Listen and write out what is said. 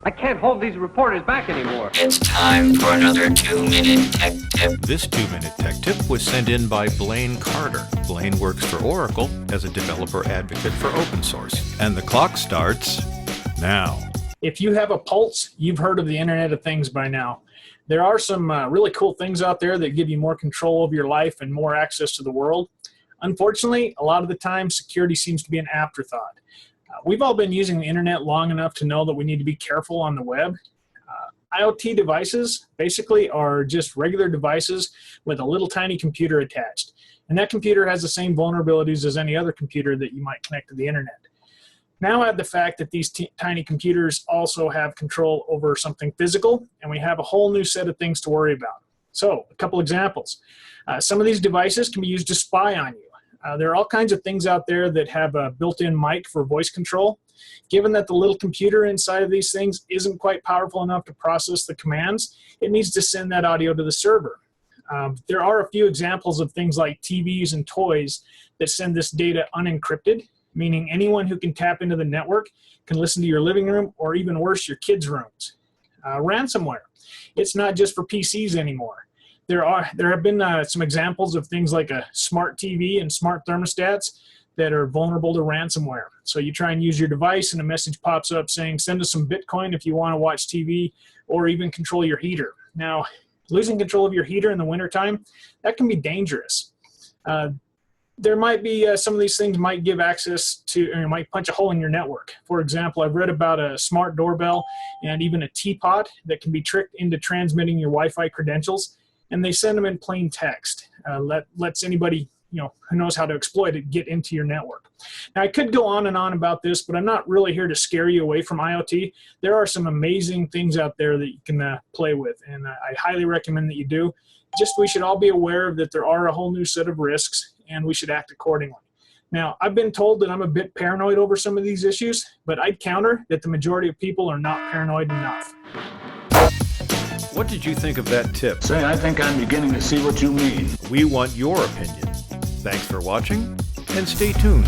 I can't hold these reporters back anymore. It's time for another 2-minute tech tip. This 2-minute tech tip was sent in by Blaine Carter. Blaine works for Oracle as a developer advocate for open source. And the clock starts now. If you have a pulse, you've heard of the Internet of Things by now. There are some really cool things out there that give you more control of your life and more access to the world. Unfortunately, a lot of the time, security seems to be an afterthought. We've all been using the internet long enough to know that we need to be careful on the web. IoT devices basically are just regular devices with a little tiny computer attached. And that computer has the same vulnerabilities as any other computer that you might connect to the internet. Now add the fact that these tiny computers also have control over something physical, and we have a whole new set of things to worry about. So, a couple examples. Some of these devices can be used to spy on you. There are all kinds of things out there that have a built-in mic for voice control. Given that the little computer inside of these things isn't quite powerful enough to process the commands, it needs to send that audio to the server. There are a few examples of things like TVs and toys that send this data unencrypted, meaning anyone who can tap into the network can listen to your living room or even worse, your kids' rooms. Ransomware. It's not just for PCs anymore. There have been some examples of things like a smart TV and smart thermostats that are vulnerable to ransomware. So you try and use your device and a message pops up saying, send us some Bitcoin if you want to watch TV or even control your heater. Now, losing control of your heater in the wintertime, that can be dangerous. There might be some of these things might give access to, or might punch a hole in your network. For example, I've read about a smart doorbell and even a teapot that can be tricked into transmitting your Wi-Fi credentials, and they send them in plain text. Lets anybody who knows how to exploit it get into your network. Now, I could go on and on about this, but I'm not really here to scare you away from IoT. There are some amazing things out there that you can play with, and I highly recommend that you do. Just we should all be aware that there are a whole new set of risks, and we should act accordingly. Now, I've been told that I'm a bit paranoid over some of these issues, but I'd counter that the majority of people are not paranoid enough. What did you think of that tip? Say, I think I'm beginning to see what you mean. We want your opinion. Thanks for watching, and stay tuned.